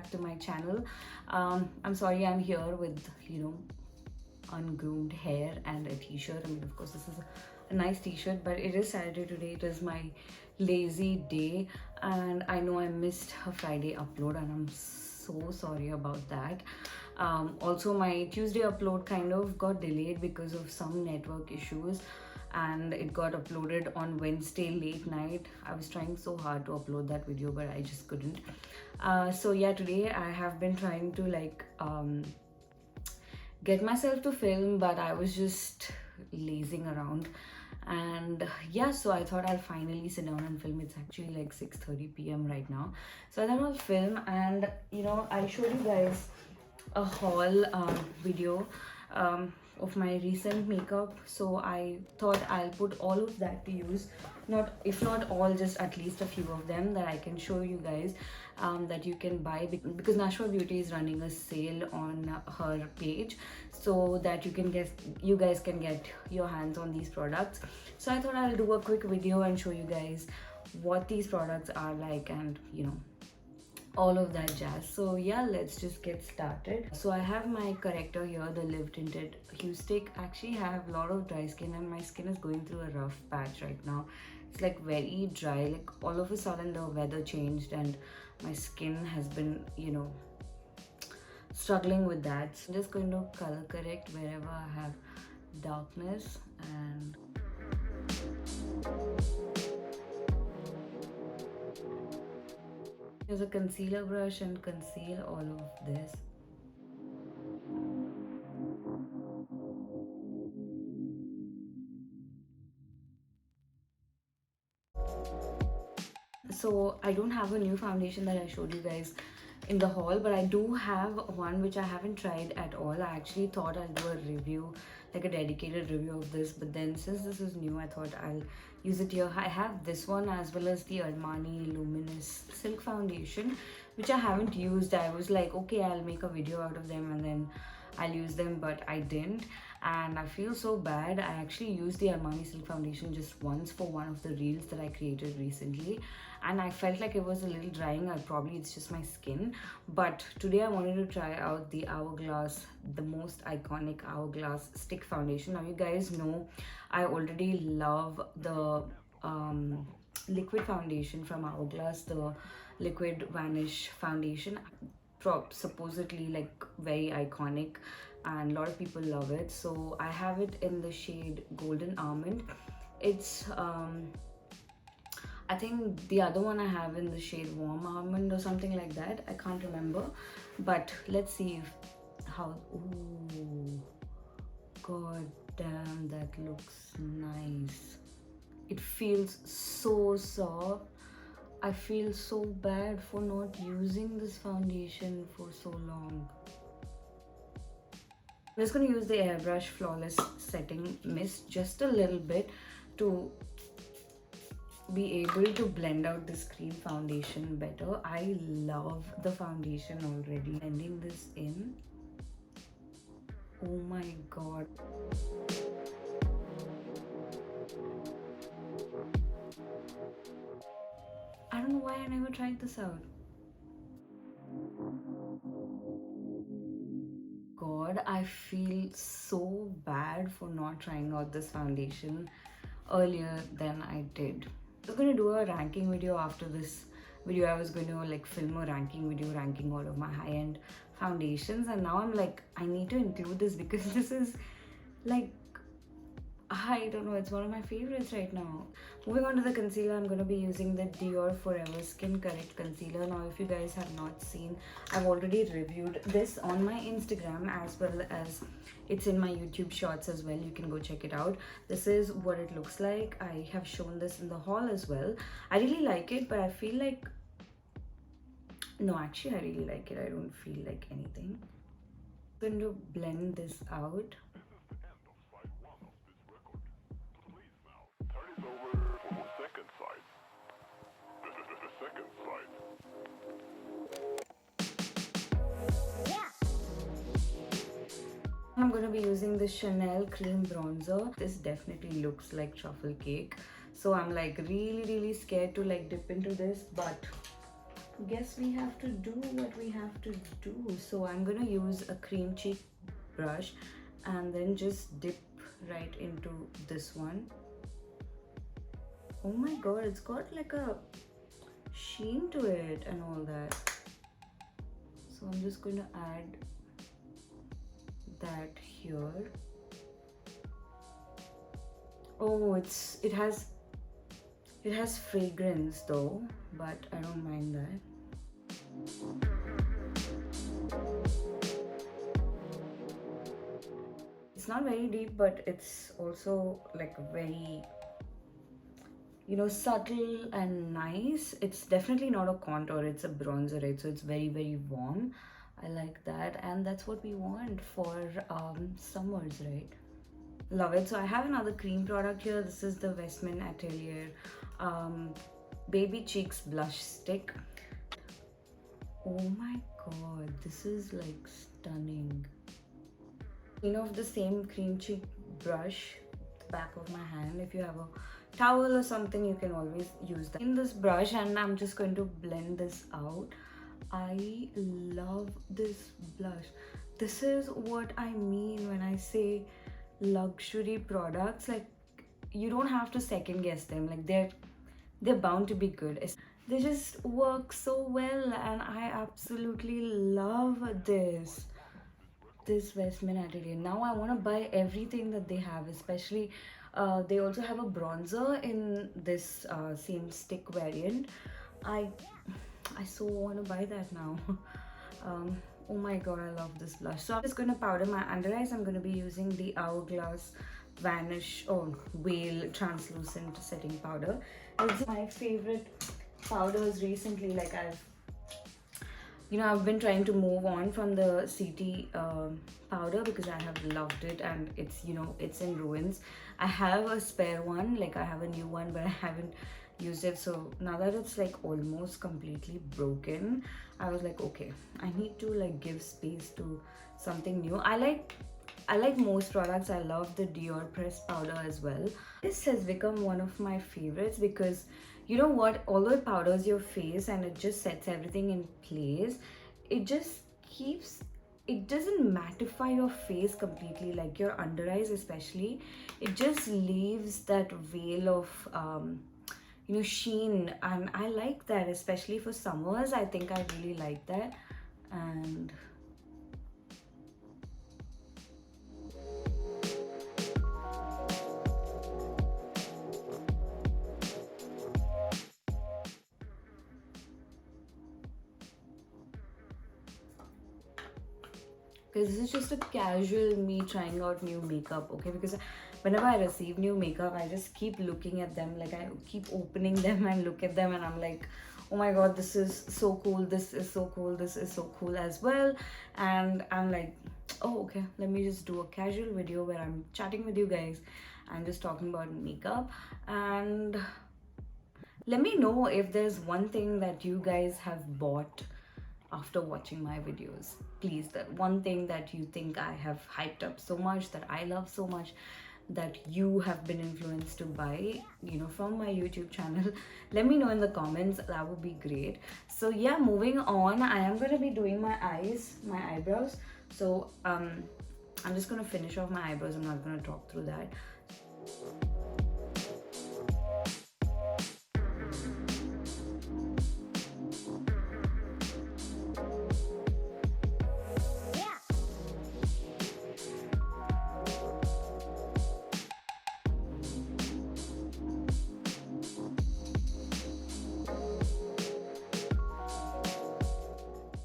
back to my channel. I'm sorry I'm here with, ungroomed hair and a t-shirt. I mean, of course, this is a nice t-shirt, but it is Saturday today. It is my lazy day, and I know I missed a Friday upload, and I'm so sorry about that. Also, my Tuesday upload kind of got delayed because of some network issues, and it got uploaded on Wednesday late night. I was trying so hard to upload that video, but I just couldn't. So yeah, today I have been trying to get myself to film, but I was just lazing around. And yeah, so I thought I'll finally sit down and film. It's actually like 6:30 p.m. right now, so I thought I'll film. And I showed you guys a haul video of my recent makeup, so I thought I'll put all of that to use, not if not all, just at least a few of them that I can show you guys, that you can buy, because Nashua Beauty is running a sale on her page, so that you guys can get your hands on these products. So I thought I'll do a quick video and show you guys what these products are like, and all of that jazz. So yeah, let's just get started. So I have my corrector here, the Live Tinted Hue Stick. I actually have a lot of dry skin, and my skin is going through a rough patch right now. It's like very dry, like all of a sudden the weather changed and my skin has been struggling with that. So I'm just going to color correct wherever I have darkness, and use a concealer brush and conceal all of this. So I don't have a new foundation that I showed you guys in the haul, but I do have one which I haven't tried at all. I actually thought I'll do a review, like a dedicated review of this, but then since this is new, I thought I'll use it here. I have this one as well as the Armani Luminous Silk Foundation, which I haven't used. I was like, okay, I'll make a video out of them and then I'll use them, but I didn't, and I feel so bad. I actually used the Armani Silk Foundation just once for one of the reels that I created recently, and I felt like it was a little drying. Probably it's just my skin, but today I wanted to try out the Hourglass, the most iconic Hourglass stick foundation. Now you guys know I already love the liquid foundation from Hourglass, the liquid Vanish foundation, supposedly like very iconic, and a lot of people love it. So I have it in the shade Golden Almond. It's I think the other one I have in the shade Warm Almond or something like that. I can't remember, but let's see how. Ooh, god damn, that looks nice. It feels so soft. I feel so bad for not using this foundation for so long. I'm just going to use the Airbrush Flawless Setting Mist just a little bit to be able to blend out this cream foundation better. I love the foundation already. Blending this in. Oh my god. I don't know why I never tried this out. God, I feel so bad for not trying out this foundation earlier than I did. I was going to do a ranking video after this video. I was going to film a ranking video ranking all of my high-end foundations, and now I'm like, I need to include this because this is I don't know, it's one of my favorites right now. Moving on to the concealer, I'm going to be using the Dior Forever Skin Correct Concealer. Now, if you guys have not seen, I've already reviewed this on my Instagram, as well as it's in my YouTube shorts as well. You can go check it out. This is what it looks like. I have shown this in the haul as well. I really like it, but I feel like... No, actually, I really like it. I don't feel like anything. I'm going to blend this out. I'm going to be using the Chanel Cream Bronzer. This definitely looks like truffle cake. So I'm like really scared to dip into this, but guess we have to do what we have to do. So I'm gonna use a cream cheek brush and then just dip right into this one. Oh my god, it's got like a sheen to it and all that. So I'm just going to add that here. Oh, it has fragrance though, but I don't mind that. It's not very deep, but it's also like very, you know, subtle and nice. It's definitely not a contour, it's a bronzer, right? So it's very, very warm. I like that, and that's what we want for summers, right? Love it. So I have another cream product here. This is the Westman Atelier Baby Cheeks Blush Stick. Oh my god, this is like stunning. You know, the same cream cheek brush, the back of my hand. If you have a towel or something, you can always use that. In this brush, and I'm just going to blend this out. I love this blush. This is what I mean when I say luxury products. Like, you don't have to second guess them. Like, they're bound to be good. They just work so well, and I absolutely love this Westman Atelier. Now I want to buy everything that they have, especially they also have a bronzer in this same stick variant. I so want to buy that now. Oh my god, I love this blush. So I'm just going to powder my under eyes. I'm going to be using the Hourglass Vanish or Whale Translucent Setting Powder. It's my favorite powders recently. Like, I've been trying to move on from the CT powder because I have loved it, and it's in ruins. I have a spare one, like I have a new one, but I haven't used it. So now that it's like almost completely broken, I was like, okay, I need to like give space to something new. I like most products. I love the Dior pressed powder as well. This has become one of my favorites because you know what, although it powders your face and it just sets everything in place, it doesn't mattify your face completely, like your under eyes especially. It just leaves that veil of sheen, and I like that, especially for summers. I think I really like that. And because this is just a casual me trying out new makeup, okay? Because whenever I receive new makeup, I just keep looking at them, like I keep opening them and look at them, and I'm like, oh my god, this is so cool, this is so cool, this is so cool as well. And I'm like, oh okay, let me just do a casual video where I'm chatting with you guys and just talking about makeup. And let me know if there's one thing that you guys have bought after watching my videos. Please, that one thing that you think I have hyped up so much, that I love so much, that you have been influenced to buy, from my YouTube channel. Let me know in the comments. That would be great. So yeah, moving on, I am going to be doing my eyebrows. So I'm just going to finish off my eyebrows. I'm not going to talk through that.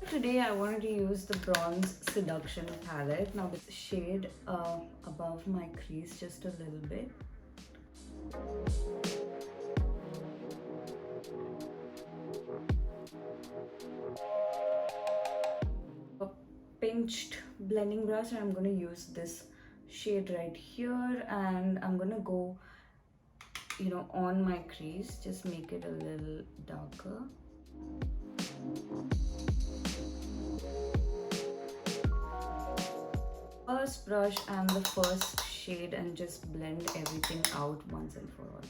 Today I wanted to use the Bronze Seduction palette. Now the shade above my crease just a little bit. A pinched blending brush, and I'm going to use this shade right here, and I'm going to go on my crease, just make it a little darker. First brush and the first shade, and just blend everything out once and for all.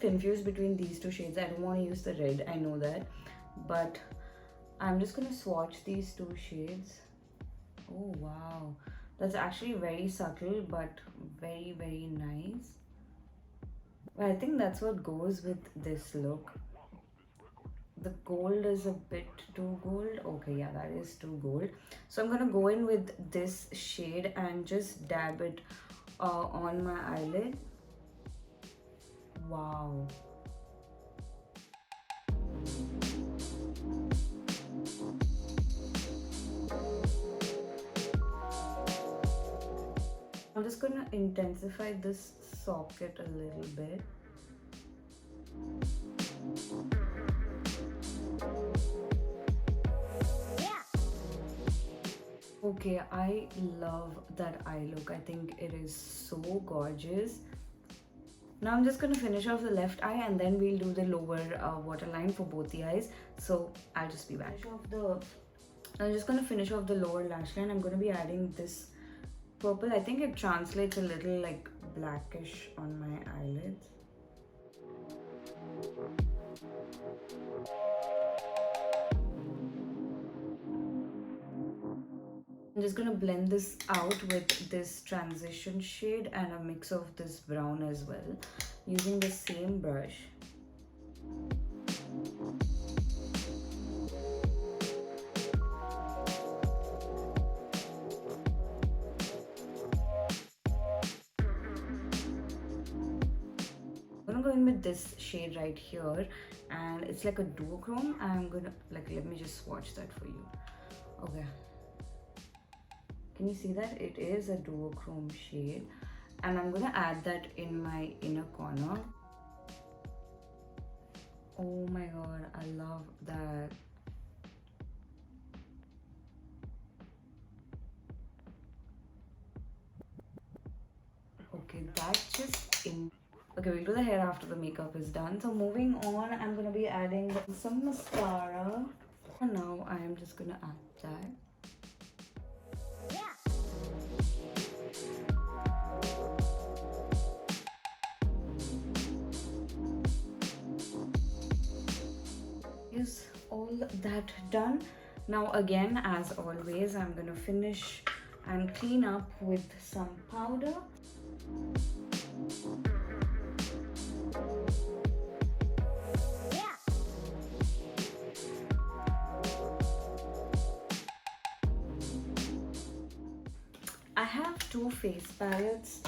confused between these two shades. I don't want to use the red, I know that, but I'm just gonna swatch these two shades. Oh wow, that's actually very subtle but very, very nice. Well, I think that's what goes with this look. The gold is a bit too gold. Okay, yeah, that is too gold. So I'm gonna go in with this shade and just dab it on my eyelid. Wow. I'm just gonna intensify this socket a little bit. Okay, I love that eye look. I think it is so gorgeous. Now I'm just gonna finish off the left eye and then we'll do the lower waterline for both the eyes. So I'll just be back. I'm just gonna finish off the lower lash line. I'm gonna be adding this purple. I think it translates a little like blackish on my eyelids. I'm just gonna blend this out with this transition shade and a mix of this brown as well, using the same brush. I'm gonna go in with this shade right here, and it's like a duochrome. I'm gonna let me just swatch that for you. Okay. Can you see that? It is a duochrome shade, and I'm gonna add that in my inner corner. Oh my god, I love that. Okay, that's just in. Okay, we'll do the hair after the makeup is done. So moving on, I'm gonna be adding some mascara. And now I am just gonna add that. Is all that done? Now again, as always, I'm gonna finish and clean up with some powder. I have two face palettes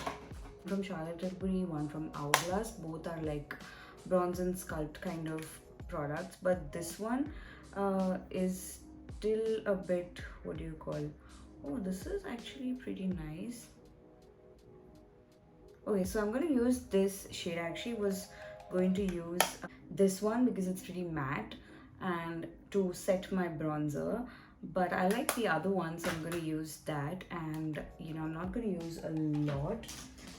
from Tilbury, one from Hourglass. Both are like bronze and sculpt kind of products, but this one is still a bit, what do you call, oh, this is actually pretty nice. Okay, so I'm going to use this shade. I actually was going to use this one because it's pretty matte and to set my bronzer, but I like the other one, so I'm going to use that. And you know, I'm not going to use a lot,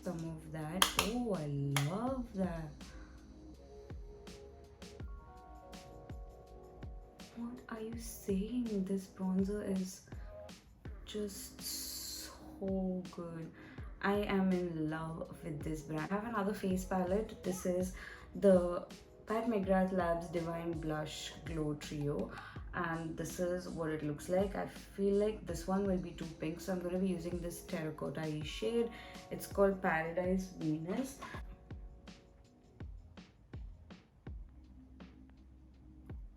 some of that. Oh, I love that. What are you saying? This bronzer is just so good. I am in love with this brand. I have another face palette. This is the Patmcgrath Labs Divine Blush Glow Trio, and this is what it looks like. I feel like this one will be too pink, so I'm going to be using this terracotta shade. It's called Paradise Venus.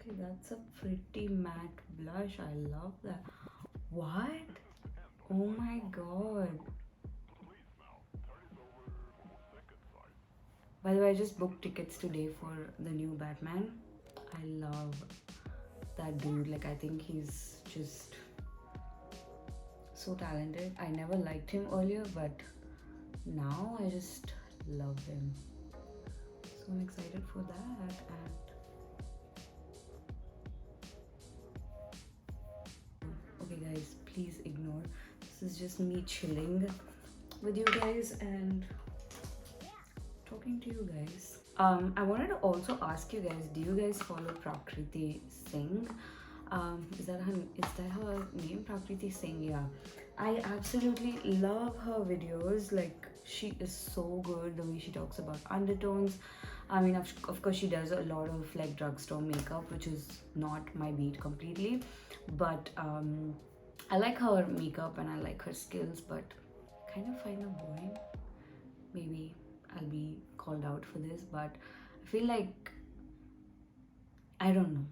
Okay, that's a pretty matte blush. I love that. What? Oh my god. By the way, I just booked tickets today for the new Batman. I love that dude. Like, I think he's just so talented. I never liked him earlier, but now I just love him. So I'm excited for that. And okay guys, please ignore. This is just me chilling with you guys and talking to you guys. I wanted to also ask you guys, do you guys follow Prakriti Singh? Is that her name? Prakriti Singh, yeah. I absolutely love her videos. Like, she is so good, the way she talks about undertones. I mean, of course, she does a lot of like drugstore makeup, which is not my beat completely. But I like her makeup and I like her skills, but kind of find her boring. Maybe I'll be called out for this, but I feel like, I don't know.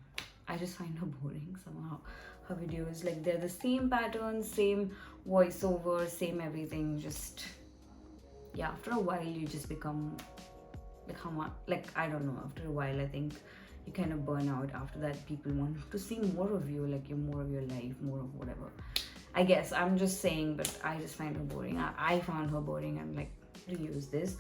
I just find her boring somehow. Her videos, like, they're the same patterns, same voiceover, same everything. Just, yeah, after a while, you just become like, how much, like, I don't know. After a while, I think you kind of burn out. After that, people want to see more of you, like, more of your life, more of whatever. I guess I'm just saying, but I just find her boring. I found her boring. I'm like, to use this.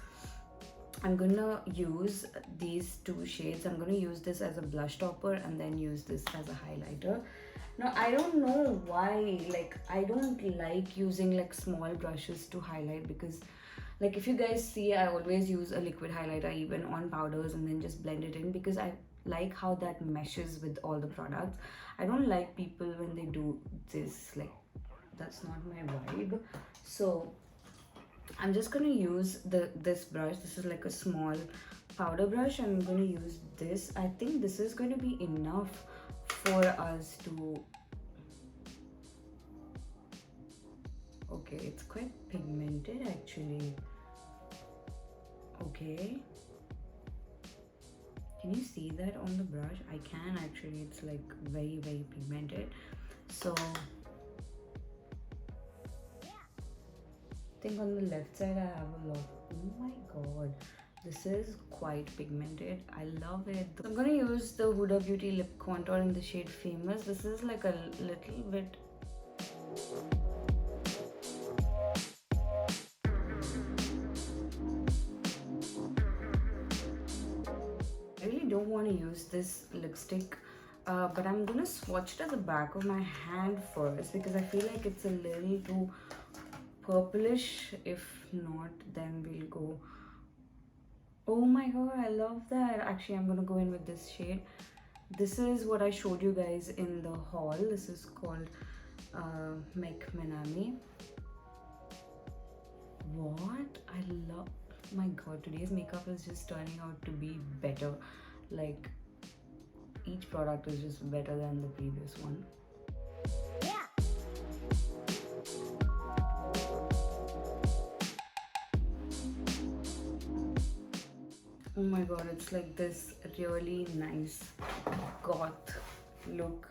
I'm gonna use these two shades. I'm gonna use this as a blush topper and then use this as a highlighter. Now, I don't know why, like, I don't like using like small brushes to highlight, because like, if you guys see, I always use a liquid highlighter even on powders and then just blend it in, because I like how that meshes with all the products. I don't like people when they do this, like, that's not my vibe. So I'm just gonna use this brush. This is like a small powder brush. I'm gonna use this. I think this is going to be enough for us to, okay, it's quite pigmented actually. Okay, can you see that on the brush? I can actually. It's like very pigmented. So I think on the left side I have a lot. Oh my god, this is quite pigmented. I love it. I'm gonna use the Huda Beauty lip contour in the shade Famous. This is like a little bit, I really don't want to use this lipstick, but I'm gonna swatch it at the back of my hand first, because I feel like it's a little too purplish. If not, then we'll go. Oh my god, I love that. Actually, I'm gonna go in with this shade. This is what I showed you guys in the haul. This is called Mcgrath. What? I love, my god, today's makeup is just turning out to be better. Like, each product is just better than the previous one. Oh my god, it's like this really nice goth look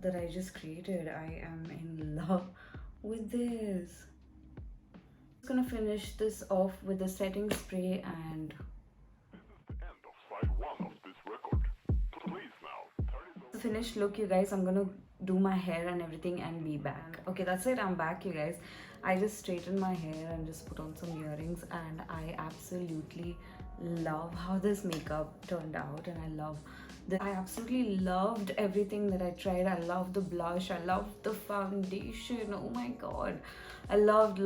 that I just created. I am in love with this. I'm just gonna finish this off with the setting spray, and the finished look, you guys. I'm gonna do my hair and everything and be back. Okay, that's it. I'm back, you guys. I just straightened my hair and just put on some earrings, and I absolutely love how this makeup turned out. And I absolutely loved everything that I tried. I loved the blush, I loved the foundation. Oh my god, I loved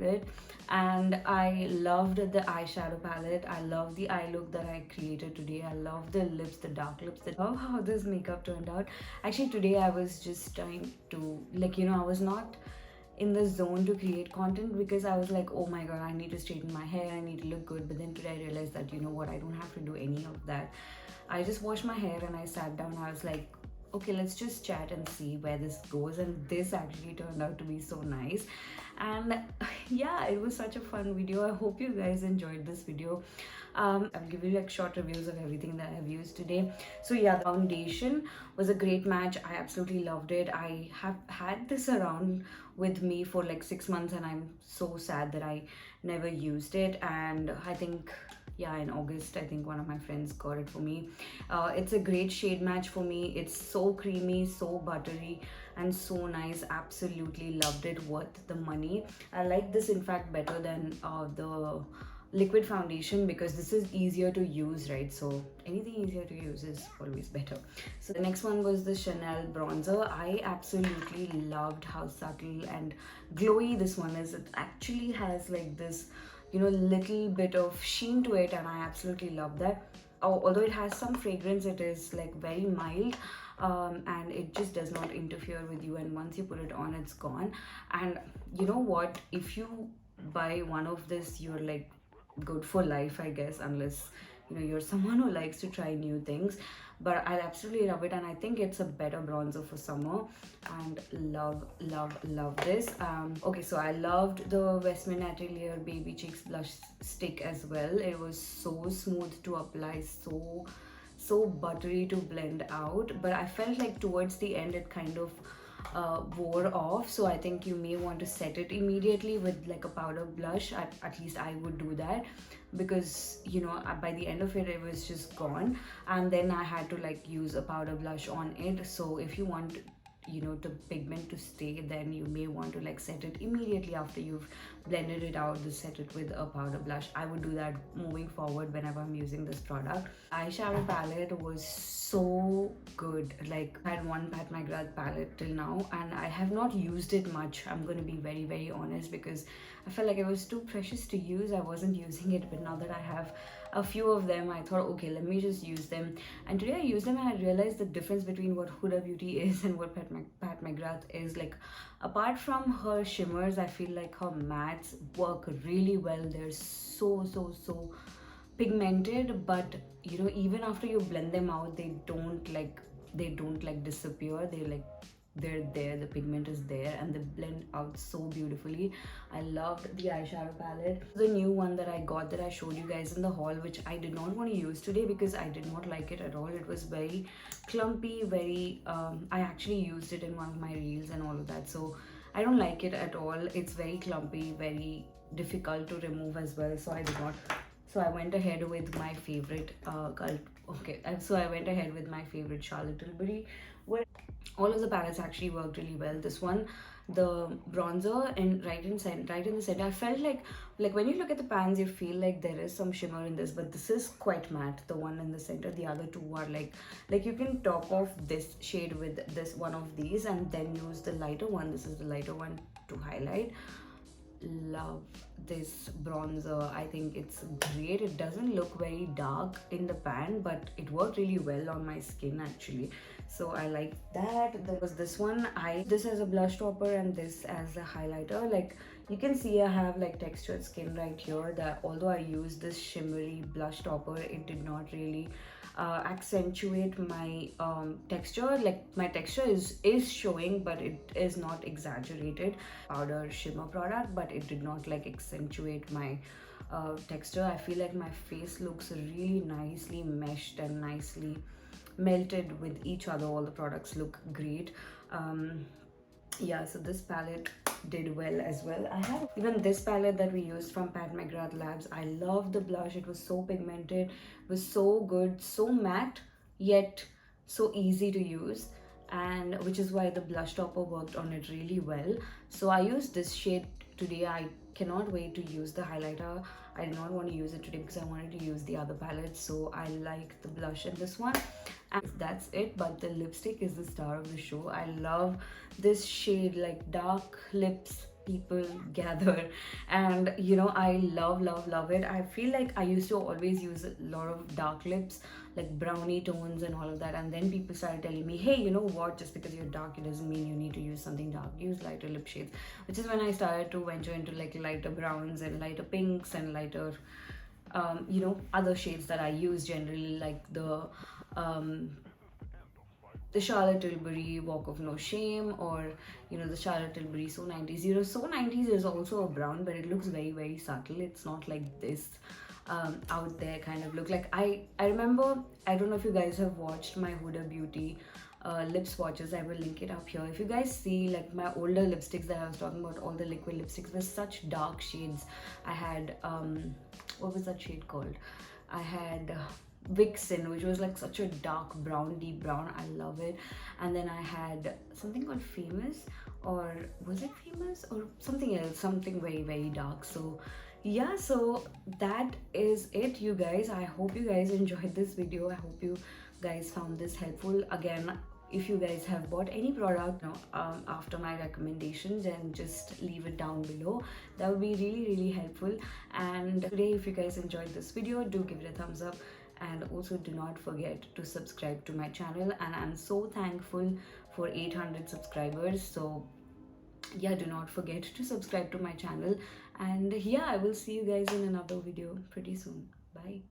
it. And I loved the eyeshadow palette. I love the eye look that I created today. I love the lips, the dark lips. I love how this makeup turned out. Actually, today I was just trying to, like, I was not in the zone to create content, because I was like, oh my god, I need to straighten my hair, I need to look good. But then today I realized that, you know what, I don't have to do any of that. I just washed my hair and I sat down. I was like, okay, let's just chat and see where this goes. And this actually turned out to be so nice. And yeah, it was such a fun video. I hope you guys enjoyed this video. I'll give you like short reviews of everything that I've used today. So yeah, the foundation was a great match. I absolutely loved it. I have had this around with me for like 6 months, and I'm so sad that I never used it. And I think, yeah, in August, I think one of my friends got it for me. It's a great shade match for me. It's so creamy, so buttery, and so nice. Absolutely loved it. Worth the money. I like this in fact better than the liquid foundation, because this is easier to use, right? So anything easier to use is always better. So the next one was the Chanel bronzer. I absolutely loved how subtle and glowy this one is. It actually has like this, little bit of sheen to it, and I absolutely love that. Although it has some fragrance, it is like very mild, and it just does not interfere with you, and once you put it on, it's gone. And you know what, if you buy one of this, you're like good for life, I guess, unless you're someone who likes to try new things. But I absolutely love it, and I think it's a better bronzer for summer, and love this. Okay, so I loved the Westman Atelier Baby Cheeks blush stick as well. It was so smooth to apply, so buttery to blend out, but I felt like towards the end it kind of wore off. So I think you may want to set it immediately with like a powder blush. At least I would do that, because by the end of it, it was just gone, and then I had to like use a powder blush on it. So if you want the pigment to stay, then you may want to like set it immediately after you've blended it out, to set it with a powder blush. I would do that moving forward whenever I'm using this product. Eyeshadow palette was so good. Like, I had one Patmcgrath palette till now, and I have not used it much. I'm going to be very honest, because I felt like it was too precious to use. I wasn't using it, but now that I have a few of them, I thought, okay, let me just use them. And today I used them, and I realized the difference between what Huda Beauty is and what Patmcgrath is. Like, apart from her shimmers, I feel like her mattes work really well. They're so pigmented, but even after you blend them out, they don't like disappear. They're there, the pigment is there, and they blend out so beautifully. I loved the eyeshadow palette. The new one that I got, that I showed you guys in the haul, which I did not want to use today because I did not like it at all. It was very clumpy, very I actually used it in one of my reels and all of that, so I don't like it at all. It's very clumpy, very difficult to remove as well, so I did not. So I went ahead with my favorite so I went ahead with my favorite Charlotte Tilbury, where all of the palettes actually worked really well. This one, the bronzer, and right in the center, I felt like when you look at the pans, you feel like there is some shimmer in this, but this is quite matte, the one in the center. The other two are like you can top off this shade with this one of these, and then use the lighter one. This is the lighter one to highlight. Love this bronzer. I think it's great. It doesn't look very dark in the pan, but it worked really well on my skin actually, so I like that. There was this one, this as a blush topper and this as a highlighter. Like, you can see I have like textured skin right here, that although I used this shimmery blush topper, it did not really accentuate my texture. Like, my texture is showing, but it is not exaggerated. Powder shimmer product, but it did not like accentuate my texture. I feel like my face looks really nicely meshed and nicely melted with each other. All the products look great. Yeah, so this palette did well as well. I have even this palette that we used from Patmcgrath Labs. I love the blush. It was so pigmented, it was so good, so matte, yet so easy to use, and which is why the blush topper worked on it really well. So I used this shade today. I cannot wait to use the highlighter. I did not want to use it today because I wanted to use the other palette, so I like the blush in this one, and that's it. But the lipstick is the star of the show. I love this shade, like dark lips people gather, and I love it. I feel like I used to always use a lot of dark lips, like brownie tones and all of that, and then people started telling me, hey, you know what, just because you're dark, it doesn't mean you need to use something dark. Use lighter lip shades, which is when I started to venture into like lighter browns and lighter pinks and lighter other shades that I use generally, like the Charlotte Tilbury Walk of No Shame, or the Charlotte Tilbury So 90s. So 90s is also a brown, but it looks very subtle. It's not like this out there kind of look. Like, I remember, I don't know if you guys have watched my Huda Beauty lip swatches. I will link it up here. If you guys see like my older lipsticks that I was talking about, all the liquid lipsticks were such dark shades. I had what was that shade called? I had Vixen, which was like such a dark brown, deep brown. I love it. And then I had something called Famous, or was it Famous or something else, something very dark. So yeah, so that is it, you guys. I hope you guys enjoyed this video. I hope you guys found this helpful. Again, if you guys have bought any product after my recommendations, then just leave it down below. That would be really helpful. And today, if you guys enjoyed this video, do give it a thumbs up, and also do not forget to subscribe to my channel. And I'm so thankful for 800 subscribers, so yeah, do not forget to subscribe to my channel. And yeah, I will see you guys in another video pretty soon. Bye.